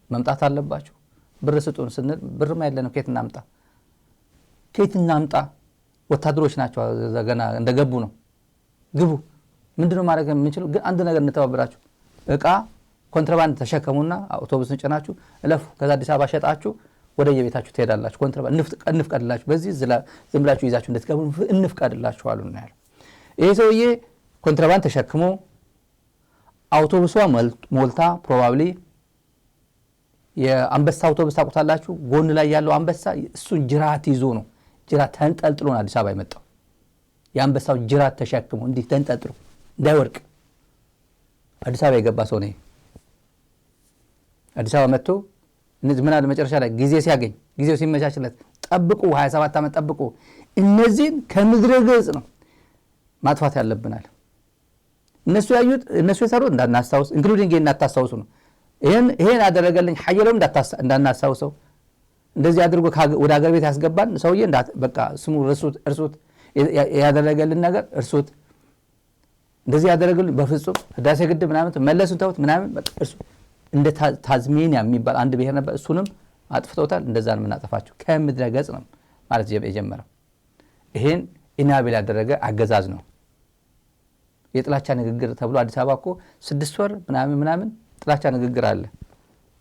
መምጣት አለባችሁ። ብር ስጡን ስንል ብርማ የለንም፣ ከየት እናምጣ? ወታደሮች ናቸው ገና እንደገቡ ነው። ግቡ። ምንድነው ማድረግ የምንችለው? ግን አንድ ነገር እንተባበራችሁ። እቃ ኮንትራባንድ ተሸከሙና አውቶቡስን ጭናችሁ እለፉ። ከዛ አዲስ አበባ ሸጣችሁ ወደ የቤታችሁ ትሄዳላችሁ። ኮንትራባንድ እንፍቀድላችሁ፣ በዚህ ዝም ብላችሁ ይዛችሁ እንድትገቡ እንፍቀድላችሁ አሉ ነው ያለው። ይሄ ሰውዬ ኮንትራባንድ ተሸክሞ አውቶቡሷ ሞልታ ፕሮባብሊ የአንበሳ አውቶቡስ ታውቁታላችሁ። ጎን ላይ ያለው አንበሳ እሱን ጅራት ይዞ ነው ጅራት ተንጠልጥሎ ነው አዲስ አበባ የመጣው። የአንበሳው ጅራት ተሸክሞ እንዲህ ተንጠልጥሎ እንዳይወርቅ አዲስ አበባ የገባ ሰው ነው። አዲስ አበባ መጥቶ እነዚህ ምን አለ መጨረሻ ላይ ጊዜ ሲያገኝ ጊዜው ሲመቻችለት ጠብቁ፣ 27 ዓመት ጠብቁ፣ እነዚህን ከምድረ ገጽ ነው ማጥፋት ያለብናል። እነሱ ያዩት እነሱ የሰሩት እንዳናስታውስ ኢንክሉዲንግ እናታስታውሱ ነው። ይሄን አደረገልኝ ሀየሎም እንዳናስታውሰው እንደዚህ አድርጎ ወደ ሀገር ቤት ያስገባን ሰውዬ በቃ ስሙ እርሱት፣ ያደረገልን ነገር እርሱት፣ እንደዚህ ያደረገልን በፍጹም ህዳሴ ግድብ ምናምን መለሱን ተውት ምናምን በቃ እርሱ እንደ ታዝሜኒያ የሚባል አንድ ብሔር ነበር፣ እሱንም አጥፍተውታል። እንደዛ ነው የምናጠፋቸው ከምድረ ገጽ ነው ማለት የጀመረው። ይሄን ኢናቤል ያደረገ አገዛዝ ነው። የጥላቻ ንግግር ተብሎ አዲስ አበባ እኮ 6 ወር ምናምን ጥላቻ ንግግር አለ።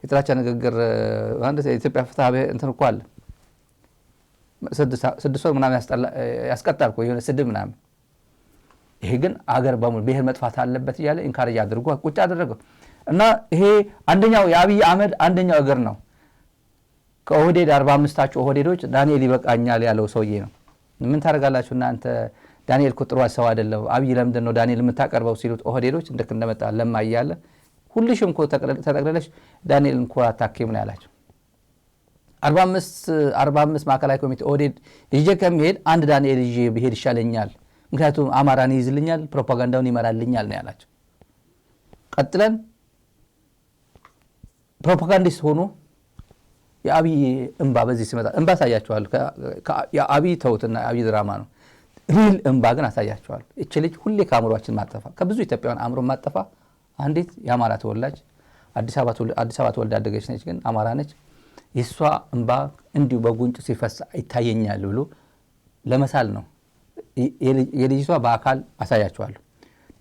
የጥላቻ ንግግር አንድ የኢትዮጵያ ፍትሐ ብሔር እንትን እኮ አለ 6 ወር ምናምን ያስቀጣል እኮ የሆነ ስድብ ምናምን። ይሄ ግን አገር በሙሉ ብሔር መጥፋት አለበት እያለ ኢንካሬጅ አድርጎ ቁጭ አደረገው እና ይሄ አንደኛው የአብይ አህመድ አንደኛው እግር ነው። ከኦህዴድ 45ታቸው ኦህዴዶች ዳንኤል ይበቃኛል ያለው ሰውዬ ነው። ምን ታደርጋላችሁ እናንተ ዳንኤል እኮ ጥሩ ሰው አይደለም፣ አብይ ለምንድን ነው ዳንኤል የምታቀርበው ሲሉት ኦህዴዶች እንደክ እንደመጣ ለማ እያለ ሁልሽም እኮ ተጠቅለለሽ ዳንኤል እንኳ አታኪም ነው ያላቸው። 45 ማዕከላዊ ኮሚቴ ኦህዴድ ይዤ ከሚሄድ አንድ ዳንኤል ይዤ ብሄድ ይሻለኛል፣ ምክንያቱም አማራን ይይዝልኛል፣ ፕሮፓጋንዳውን ይመራልኛል ነው ያላቸው። ቀጥለን ፕሮፓጋንዲስት ሆኖ የአብይ እንባ በዚህ ሲመጣ እንባ አሳያቸዋል። የአብይ ተውትና የአብይ ድራማ ነው። ሪል እንባ ግን አሳያቸዋል። እቺ ልጅ ሁሌ ከአእምሯችን ማጠፋ ከብዙ ኢትዮጵያውያን አእምሮ ማጠፋ አንዲት የአማራ ተወላጅ አዲስ አበባ ተወልዳ ያደገች ነች፣ ግን አማራ ነች። የሷ እንባ እንዲሁ በጉንጭ ሲፈስ ይታየኛል ብሎ ለመሳል ነው። የልጅቷ በአካል አሳያቸዋለሁ።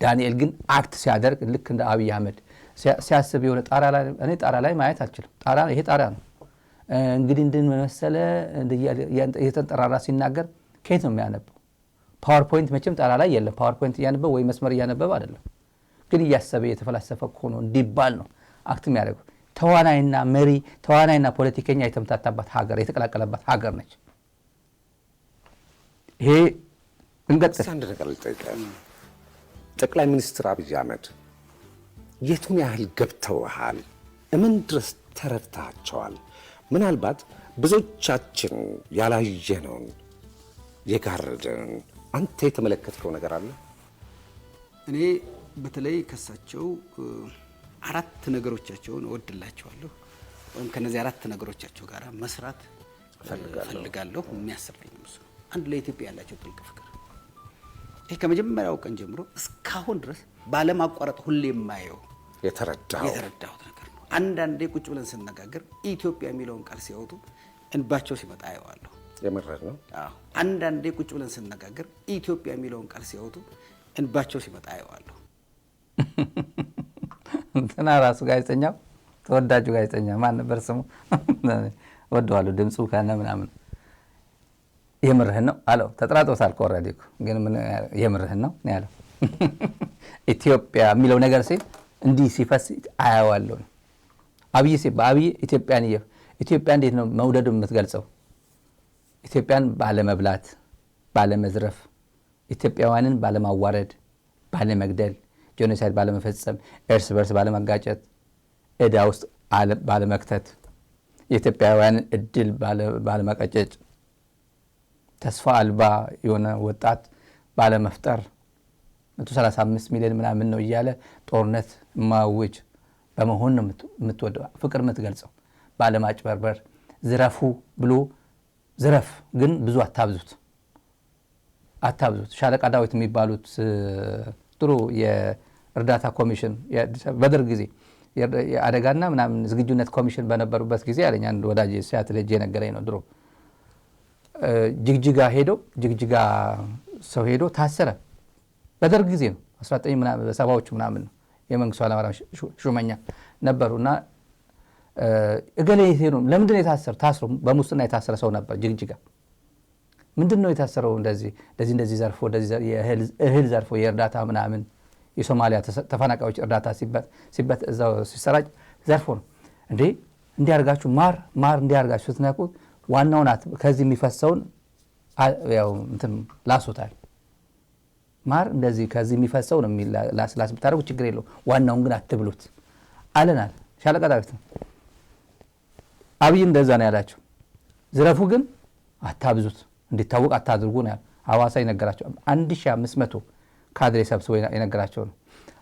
ዳንኤል ግን አክት ሲያደርግ ልክ እንደ አብይ አህመድ ሲያስብ የሆነ ጣራ ላይ ማየት አልችልም። ይሄ ጣራ ነው እንግዲህ እንድንመሰለ እየተንጠራራ ሲናገር ከየት ነው የሚያነበው? ፓወርፖይንት መቼም ጣራ ላይ የለም። ፓወርፖይንት እያነበበ ወይ መስመር እያነበበ አይደለም፣ ግን እያሰበ የተፈላሰፈ ሆኖ እንዲባል ነው አክት የሚያደርገው። ተዋናይና መሪ ተዋናይና ፖለቲከኛ የተምታታባት ሀገር የተቀላቀለባት ሀገር ነች። ይሄ እንቀጥል። አንድ ነገር ልጠይቅህ። ጠቅላይ ሚኒስትር አብይ አህመድ የቱን ያህል ገብተውሃል? ምን ድረስ ተረድታቸዋል? ምናልባት ብዙዎቻችን ያላየነውን የጋረደን አንተ የተመለከትከው ነገር አለ? እኔ በተለይ ከሳቸው 4 ነገሮቻቸውን እወድላቸዋለሁ፣ ወይም ከነዚህ 4 ነገሮቻቸው ጋር መስራት ፈልጋለሁ። የሚያሰራኝ ነው አንድ ለኢትዮጵያ ያላቸው ጥልቅ ፍቅር። ይሄ ከመጀመሪያው ቀን ጀምሮ እስካሁን ድረስ ባለማቋረጥ ሁሌ የማየው የተረዳሁት ነገር ነው። አንዳንዴ ቁጭ ብለን ስንነጋገር ኢትዮጵያ የሚለውን ቃል ሲያወጡ እንባቸው ሲመጣ አየዋለሁ። የምርህ ነው? አዎ። አንዳንዴ ቁጭ ብለን ስንነጋገር ኢትዮጵያ የሚለውን ቃል ሲያወጡ እንባቸው ሲመጣ አየዋለሁ። እንትና ራሱ ጋዜጠኛው ተወዳጁ ጋዜጠኛ ማን ነበር ስሙ? ወደዋለሁ ድምፁ ከነ ምናምን የምርህን ነው አለው። ተጥራጦታል ኮረዲ ግን ምን የምርህን ነው ያለው። ኢትዮጵያ የሚለው ነገር ሲል እንዲህ ሲፈስ አያዋለሁ። አብይ ኢትዮጵያ እንዴት ነው መውደዱ የምትገልጸው? ኢትዮጵያን ባለመብላት፣ ባለመዝረፍ፣ ኢትዮጵያውያንን ባለማዋረድ፣ ባለመግደል፣ ጄኖሳይድ ባለመፈጸም፣ እርስ በርስ ባለመጋጨት፣ ዕዳ ውስጥ ባለመክተት፣ የኢትዮጵያውያንን እድል ባለመቀጨጭ፣ ተስፋ አልባ የሆነ ወጣት ባለመፍጠር 135 ሚሊዮን ምናምን ነው እያለ ጦርነት ማውጅ በመሆን ነው የምትወደው ፍቅር የምትገልጸው። ባለማጭበርበር፣ ዝረፉ ብሎ ዝረፍ፣ ግን ብዙ አታብዙት። ሻለቃ ዳዊት የሚባሉት ጥሩ የእርዳታ ኮሚሽን በደርግ ጊዜ የአደጋና ምናምን ዝግጁነት ኮሚሽን በነበሩበት ጊዜ አለኝ አንድ ወዳጅ ሲያትል ሄጄ ነገረኝ ነው። ድሮ ጅግጅጋ ሰው ሄዶ ታሰረ። በደርግ ጊዜ ነው 1970ዎቹ ምናምን ነው። የመንግስቱ ኃይለማርያም ሹመኛ ነበሩና እገሌ ሄዶ ለምንድን ነው የታሰረው? ታስሮ በሙስና የታሰረ ሰው ነበር ጅግጅጋ። ምንድን ነው የታሰረው? እንደዚህ ዘርፎ እህል ዘርፎ የእርዳታ ምናምን የሶማሊያ ተፈናቃዮች እርዳታ ሲበት እዛው ሲሰራጭ ዘርፎ ነው። እንዲያርጋችሁ ማር እንዲያርጋችሁ ስትነቁት ዋናውን ከዚህ የሚፈሰውን ያው እንትን ላሱታል። ማር እንደዚህ ከዚህ የሚፈሰው ነው ላስ ብታደርጉ ችግር የለው፣ ዋናውን ግን አትብሉት አለናል ሻለቃ ዳዊት። አብይ እንደዛ ነው ያላቸው። ዝረፉ ግን አታብዙት፣ እንዲታወቅ አታድርጉ ነው ያለው። ሐዋሳ የነገራቸው 1500 ካድሬ ሰብስቦ የነገራቸው ነው።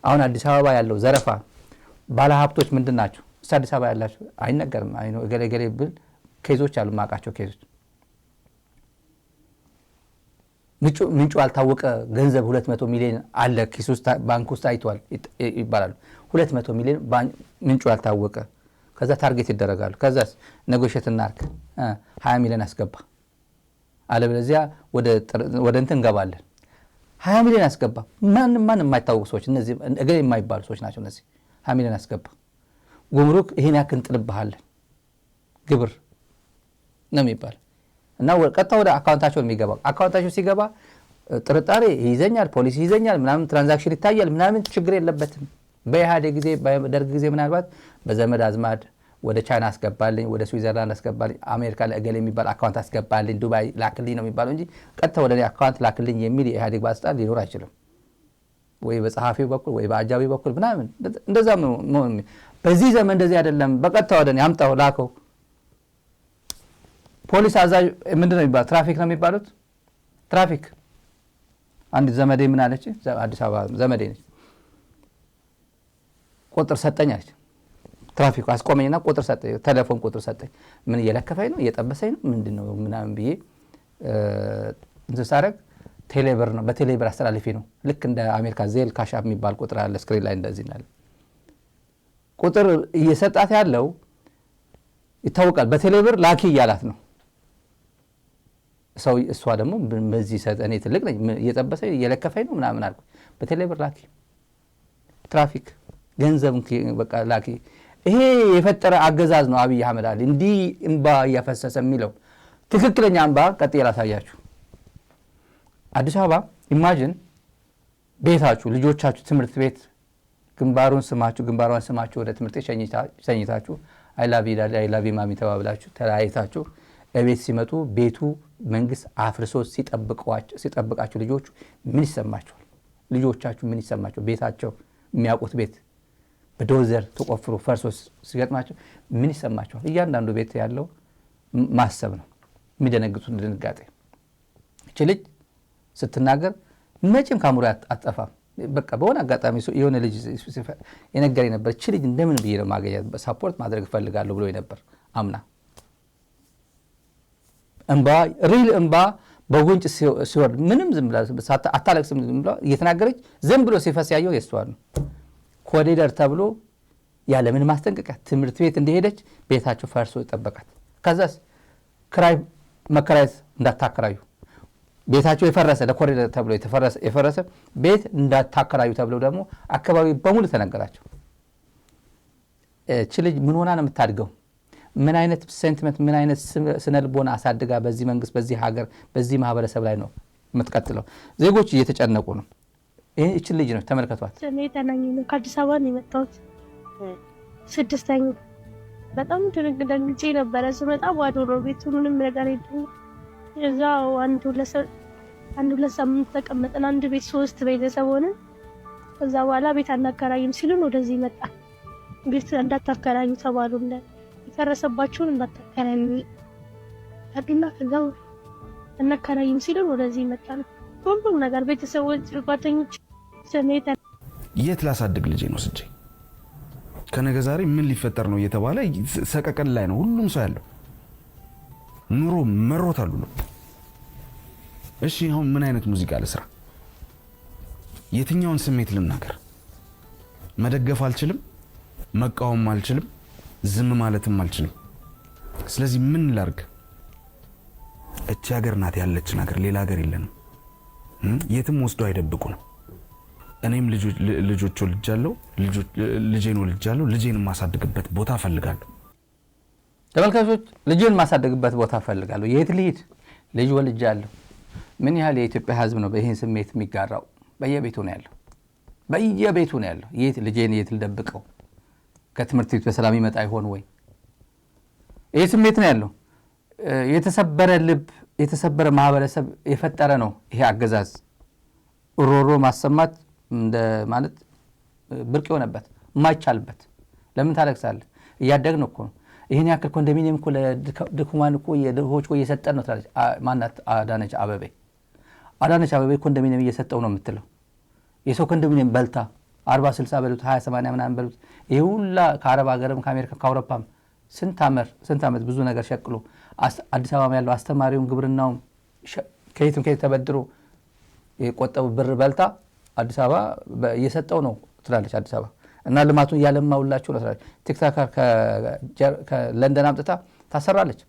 አሁን አዲስ አበባ ያለው ዘረፋ ባለሀብቶች ምንድን ናቸው? አዲስ አበባ ያላቸው አይነገርም። ገሌ ብል ኬዞች አሉ፣ ማቃቸው ኬዞች። ምንጩ ያልታወቀ ገንዘብ 200 ሚሊዮን አለ ኪስ ውስጥ ባንክ ውስጥ አይቷል ይባላሉ። 200 ሚሊዮን ምንጩ ያልታወቀ። ከዛ ታርጌት ይደረጋሉ። ከዛስ ኔጎሽየት እናርክ 20 ሚሊዮን አስገባ፣ አለበለዚያ ወደ እንትን እንገባለን። 20 ሚሊዮን አስገባ። ማን የማይታወቁ ሰዎች እነዚህ እገሌ የማይባሉ ሰዎች ናቸው እነዚህ። 20 ሚሊዮን አስገባ፣ ጉምሩክ ይሄን ያክል እንጥልብሃለን ግብር ነው የሚባል እና ቀጥታ ወደ አካውንታቸው የሚገባው። አካውንታቸው ሲገባ ጥርጣሬ ይዘኛል፣ ፖሊስ ይዘኛል፣ ምናምን ትራንዛክሽን ይታያል፣ ምናምን ችግር የለበትም። በኢህአዴግ ጊዜ በደርግ ጊዜ ምናልባት በዘመድ አዝማድ ወደ ቻይና አስገባልኝ፣ ወደ ስዊዘርላንድ አስገባልኝ፣ አሜሪካ ለእገሌ የሚባል አካውንት አስገባልኝ፣ ዱባይ ላክልኝ ነው የሚባለው እንጂ ቀጥታ ወደ እኔ አካውንት ላክልኝ የሚል የኢህአዴግ ባለስልጣን ሊኖር አይችልም። ወይ በጸሐፊው በኩል ወይ በአጃቢ በኩል ምናምን እንደዛ ነው። በዚህ ዘመን እንደዚህ አይደለም። በቀጥታ ወደ እኔ አምጣው ላከው። ፖሊስ አዛዥ ምንድን ነው የሚባለው? ትራፊክ ነው የሚባሉት። ትራፊክ አንድ ዘመዴ ምን አለች? አዲስ አበባ ዘመዴ ነች። ቁጥር ሰጠኝ አለች። ትራፊኩ አስቆመኝና ቁጥር ሰጠኝ፣ ቴሌፎን ቁጥር ሰጠኝ። ምን እየለከፈኝ ነው እየጠበሰኝ ነው ምንድን ነው ምናምን ብዬ እንትን ሳደርግ ቴሌብር ነው በቴሌብር አስተላልፊ ነው። ልክ እንደ አሜሪካ ዜል ካሻፕ የሚባል ቁጥር አለ ስክሪን ላይ እንደዚህ እናለ ቁጥር እየሰጣት ያለው ይታወቃል። በቴሌብር ላኪ እያላት ነው ሰው። እሷ ደግሞ በዚህ ሰጠ እኔ ትልቅ ነኝ እየጠበሰኝ እየለከፈኝ ነው ምናምን አልኩ። በቴሌብር ላኪ ትራፊክ ገንዘብ በቃ ላኪ። ይሄ የፈጠረ አገዛዝ ነው አብይ አህመድ አሊ እንዲህ እንባ እያፈሰሰ የሚለው ትክክለኛ እንባ። ቀጥዬ ላሳያችሁ። አዲስ አበባ ኢማጂን ቤታችሁ ልጆቻችሁ ትምህርት ቤት ግንባሯን ስማችሁ ወደ ትምህርት ቤት ሸኝታችሁ አይላቪ ማሚ ተባብላችሁ ተለያይታችሁ እቤት ሲመጡ ቤቱ መንግስት አፍርሶ ሲጠብቃችሁ ልጆቹ ምን ይሰማቸዋል? ልጆቻችሁ ምን ይሰማቸው? ቤታቸው የሚያውቁት ቤት በዶዘር ተቆፍሮ ፈርሶ ሲገጥማቸው ምን ይሰማቸዋል? እያንዳንዱ ቤት ያለው ማሰብ ነው የሚደነግጡት ድንጋጤ። እቺ ልጅ ስትናገር መቼም ካሙራ አጠፋም። በቃ በሆነ አጋጣሚ የሆነ ልጅ የነገረኝ ነበር። እቺ ልጅ እንደምን ብዬ ነው ማገኛት ሳፖርት ማድረግ እፈልጋለሁ ብሎ ነበር አምና። እንባ ሪል እንባ በጉንጭ ሲወርድ ምንም ዝም ብላ አታለቅስም። ዝም ብላ እየተናገረች ዝም ብሎ ሲፈስ ያየው የሷን ነው። ኮሪደር ተብሎ ያለ ምን ማስጠንቀቂያ ትምህርት ቤት እንደሄደች ቤታቸው ፈርሶ ይጠበቃት። ከዛስ ክራይ መከራየት እንዳታከራዩ ቤታቸው የፈረሰ ለኮሪደር ተብሎ የፈረሰ ቤት እንዳታከራዩ ተብሎ ደግሞ አካባቢ በሙሉ ተነገራቸው። እቺ ልጅ ምን ሆና ነው የምታድገው? ምን አይነት ሴንቲመንት ምን አይነት ስነልቦና አሳድጋ በዚህ መንግስት በዚህ ሀገር በዚህ ማህበረሰብ ላይ ነው የምትቀጥለው? ዜጎች እየተጨነቁ ነው። እቺ ልጅ ነው ተመልከቷት። እኔ ተናኝ ነው ከአዲስ አበባ ነው የመጣሁት። ስድስተኛ በጣም ደንግጬ ነበረ። ስመጣ ባዶ ነው ቤቱ፣ ምንም ነገር የለም። እዛው አንድ ሁለት ሳምንት ተቀመጥን። አንድ ቤት 3 ቤተሰብ ሆነን ከዛ በኋላ ቤት አናከራይም ሲሉን ወደዚህ መጣ። ቤት እንዳታከራዩ ተባሉ። የፈረሰባችሁን እንዳታከራዩ አዲና ከዛ አናከራይም ሲሉን ወደዚህ መጣ። ሁሉም ነገር ቤተሰቦች፣ ጓደኞች ሰሜታ የት ላሳድግ ልጄ ነው ስጄ ከነገ ዛሬ ምን ሊፈጠር ነው እየተባለ ሰቀቀን ላይ ነው ሁሉም ሰው ያለው። ኑሮ መሮታሉ ነው። እሺ አሁን ምን አይነት ሙዚቃ ልስራ? የትኛውን ስሜት ልናገር? መደገፍ አልችልም፣ መቃወም አልችልም፣ ዝም ማለትም አልችልም። ስለዚህ ምን ላርግ? እቺ ሀገር ናት ያለችን ሀገር፣ ሌላ ሀገር የለንም። የትም ወስዶ አይደብቁ ነው። እኔም ልጆች ወልጃለሁ፣ ልጄን ወልጃለሁ። ልጄን ማሳደግበት ቦታ ፈልጋለሁ። ተመልካቾች ልጄን ማሳደግበት ቦታ ፈልጋለሁ። የት ልሂድ? ልጅ ወልጃለሁ። ምን ያህል የኢትዮጵያ ሕዝብ ነው በይሄን ስሜት የሚጋራው? በየቤቱ ነው ያለው፣ በየቤቱ ነው ያለው። ልጄን የት ልደብቀው? ከትምህርት ቤት በሰላም ይመጣ ይሆን ወይ? ይሄ ስሜት ነው ያለው። የተሰበረ ልብ፣ የተሰበረ ማህበረሰብ የፈጠረ ነው ይሄ አገዛዝ። ሮሮ ማሰማት እንደ ማለት ብርቅ የሆነበት የማይቻልበት። ለምን ታለቅሳለህ? እያደግን እኮ ነው። ይሄን ያክል ኮንዶሚኒየም እኮ ለድኩማን እኮ የድሆች እኮ እየሰጠን ነው ትላለች ማናት? አዳነች አበቤ ኮንዶሚኒየም እየሰጠው ነው የምትለው። የሰው ኮንዶሚኒየም በልታ 40 60 በሉት 20 80 ምናምን በሉት። ይሄ ሁላ ከአረብ ሀገርም ከአሜሪካ ከአውሮፓም ስንት ዓመት ብዙ ነገር ሸቅሎ አዲስ አበባ ያለው አስተማሪውም ግብርናውም ከየትም ተበድሮ የቆጠቡ ብር በልታ አዲስ አበባ እየሰጠው ነው ትላለች አዲስ አበባ። እና ልማቱን ያለማውላችሁ ነው ትላለች። ቲክታከር ከለንደን አምጥታ ታሰራለች።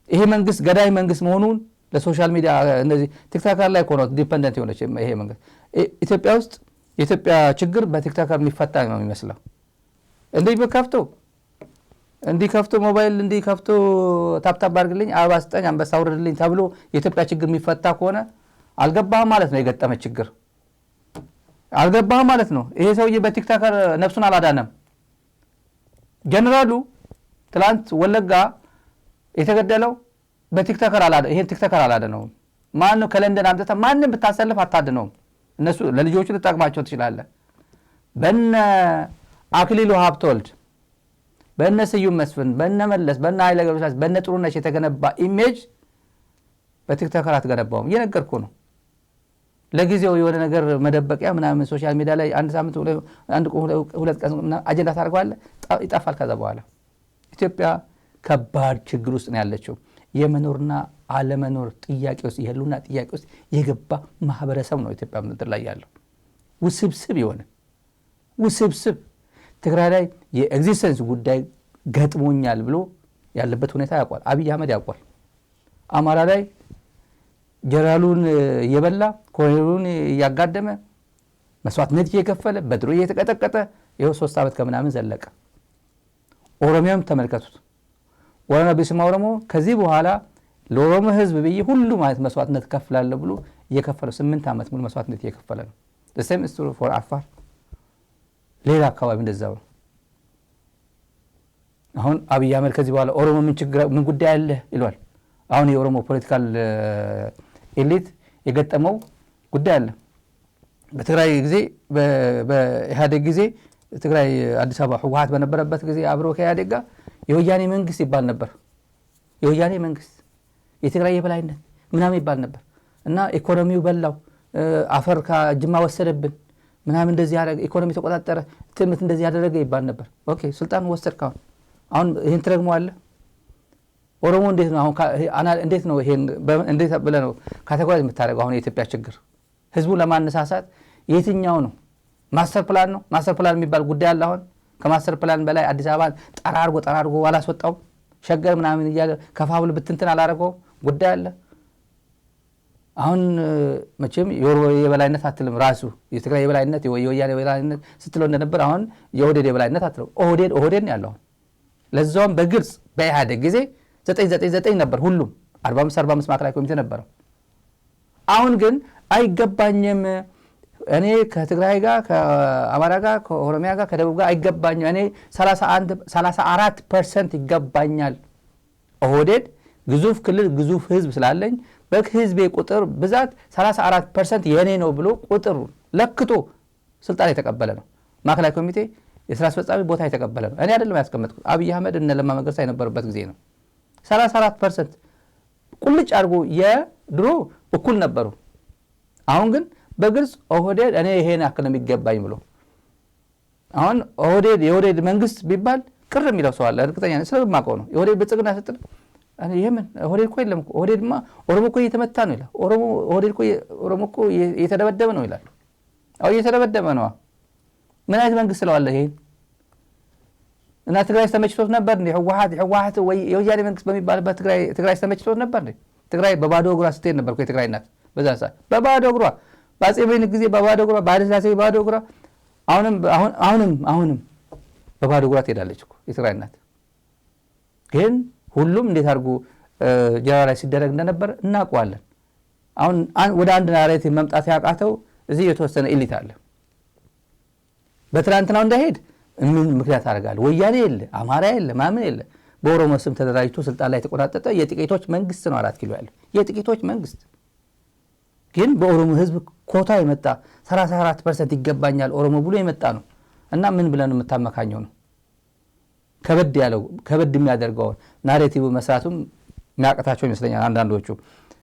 ይሄ መንግስት ገዳይ መንግስት መሆኑን ለሶሻል ሚዲያ እነዚህ ቲክታከር ላይ ኮኖት ዲፔንደንት የሆነች ይሄ መንግስት ኢትዮጵያ ውስጥ የኢትዮጵያ ችግር በቲክታከር የሚፈታ ነው የሚመስለው። እንዲህ ከፍቶ ሞባይል እንዲህ ከፍቶ ታፕታፕ አድርግልኝ አበባ ስጠኝ አንበሳ ውርድልኝ ተብሎ የኢትዮጵያ ችግር የሚፈታ ከሆነ አልገባህም ማለት ነው። የገጠመ ችግር አልገባህም ማለት ነው። ይሄ ሰውዬ በቲክታከር ነፍሱን አላዳነም። ጀነራሉ ትላንት ወለጋ የተገደለው በቲክቶከር ይሄን ቲክቶከር ነው ማን ነው ከለንደን አምጥታ ማንንም ብታሰልፍ አታድነው እነሱ ለልጆቹ ልትጠቅማቸው ትችላለህ በእነ አክሊሉ ሀብተወልድ በእነ ስዩም መስፍን በእነ መለስ በእነ ኃይለ ገብረስላሴ በእነ ጥሩነሽ የተገነባ ኢሜጅ በቲክቶከር አትገነባውም እየነገርኩ ነው ለጊዜው የሆነ ነገር መደበቂያ ምናምን ሶሻል ሚዲያ ላይ አንድ ሳምንት ሁለት ቀን አጀንዳ ታደርጋለህ ይጣፋል ከዛ በኋላ ኢትዮጵያ ከባድ ችግር ውስጥ ነው ያለችው የመኖርና አለመኖር ጥያቄ ውስጥ የህልውና ጥያቄ ውስጥ የገባ ማህበረሰብ ነው ኢትዮጵያ ምድር ላይ ያለው ውስብስብ ይሆነ ውስብስብ ትግራይ ላይ የኤግዚስተንስ ጉዳይ ገጥሞኛል ብሎ ያለበት ሁኔታ ያቋል አብይ አህመድ ያቋል አማራ ላይ ጀራሉን የበላ ኮሎኔሉን ያጋደመ መስዋዕትነት እየከፈለ በድሮ እየተቀጠቀጠ ይኸው 3 ዓመት ከምናምን ዘለቀ ኦሮሚያም ተመልከቱት ወራና ቢስማ ኦሮሞ ከዚህ በኋላ ለኦሮሞ ህዝብ በይ ሁሉ ማለት መስዋዕትነት ከፍላለ ብሎ እየከፈለ 8 ዓመት ሙሉ መስዋዕትነት እየከፈለ ነው the same is true for አፋር ሌላ አካባቢ እንደዛው አሁን አብይ አህመድ ከዚህ በኋላ ኦሮሞ ምን ጉዳይ አለ ይሏል አሁን የኦሮሞ ፖለቲካል ኤሊት የገጠመው ጉዳይ አለ በትግራይ ጊዜ በኢህአዴግ ጊዜ ትግራይ አዲስ አበባ ህወሓት በነበረበት ጊዜ አብሮ ከኢህአዴግ ጋር የወያኔ መንግስት ይባል ነበር የወያኔ መንግስት የትግራይ የበላይነት ምናምን ይባል ነበር እና ኢኮኖሚው በላው አፈር ከጅማ ወሰደብን ምናምን እንደዚህ ያደረገ ኢኮኖሚ ተቆጣጣረ ትምት እንደዚህ ያደረገ ይባል ነበር ኦኬ ስልጣን ወሰድከው አሁን ይሄን ትረግመዋለህ ኦሮሞ እንዴት ነው አሁን እንዴት ነው ይሄን እንዴት ብለ ነው ካቴጎራይዝ የምታደርገው አሁን የኢትዮጵያ ችግር ህዝቡ ለማነሳሳት የትኛው ነው ማስተር ፕላን ነው ማስተር ፕላን የሚባል ጉዳይ አለ አሁን ከማስተር ፕላን በላይ አዲስ አበባ ጠራርጎ አላስወጣው ሸገር ምናምን ይያለ ከፋብል ብትንትን አላረገው ጉዳይ አለ አሁን መቼም የበላይነት አትልም ራሱ የትግራይ የበላይነት የወያኔ የበላይነት ስትለው እንደነበር አሁን የኦህዴድ የበላይነት አትለው ኦህዴድ ነው ያለው ለዛውም በግልጽ በኢህአዴግ ጊዜ 999 ነበር ሁሉም 45 ማዕከላዊ ኮሚቴ ነበር አሁን ግን አይገባኝም እኔ ከትግራይ ጋር ከአማራ ጋር ከኦሮሚያ ጋር ከደቡብ ጋር አይገባኝም እኔ 34% ይገባኛል ኦህዴድ ግዙፍ ክልል ግዙፍ ህዝብ ስላለኝ በህዝቤ ቁጥር ብዛት 34% የኔ ነው ብሎ ቁጥሩ ለክቶ ስልጣን የተቀበለ ነው ማዕከላዊ ኮሚቴ የሥራ አስፈጻሚ ቦታ የተቀበለ ነው እኔ አይደለም ያስቀመጥኩት አብይ አህመድ እነ ለማ መገርሳ የነበረበት ጊዜ ነው 34% ቁልጭ አድርጎ የድሮ እኩል ነበሩ አሁን ግን በግልጽ ኦህዴድ እኔ ይሄን አክል ነው የሚገባኝ ብሎ አሁን የኦህዴድ መንግስት ቢባል ቅር የሚለው ሰው አለ እርግጠኛ ነኝ ስለማቀው ነው የኦህዴድ ብጽግና ስትል የምን ኦህዴድ እኮ የለም ኦህዴድማ ኦሮሞ እኮ እየተመታ ነው ይላል ኦሮሞ እኮ እየተደበደበ ነው ይላል አው እየተደበደበ ነው ምን አይነት መንግስት ስለዋለ ይሄን እና ትግራይ ተመችቶት ነበር እንዴ ህወሓት ወይ የወያኔ መንግስት በሚባልበት ትግራይ ተመችቶት ነበር እንዴ ትግራይ በባዶ እግሯ ስትሄድ ነበር እኮ የትግራይ እናት በዛ ሰዓት በባዶ እግሯ ባጼ ምኒልክ ጊዜ በባዶ እግሯ ባለስላሴ በባዶ እግሯ አሁንም በባዶ እግሯ ትሄዳለች እኮ የትግራይ እናት ግን ሁሉም እንዴት አድርጎ ጀነራላይዝ ሲደረግ እንደነበር እናውቀዋለን አሁን ወደ አንድ ናሬቲቭ መምጣት ያቃተው እዚህ የተወሰነ ኤሊት አለ በትራንትናው እንዳይሄድ ምን ምክንያት አደርጋለሁ ወያኔ የለ አማራ የለ ማምን የለ በኦሮሞ ስም ተደራጅቶ ስልጣን ላይ ተቆጣጠጠ የጥቂቶች መንግስት ነው 4 ኪሎ ያለው የጥቂቶች መንግስት ግን በኦሮሞ ህዝብ ኮታ የመጣ 34% ይገባኛል ኦሮሞ ብሎ የመጣ ነው እና ምን ብለን የምታመካኘው ነው ከበድ የሚያደርገው ናሬቲቭ መስራቱም የሚያቀታቸው ይመስለኛል አንዳንዶቹ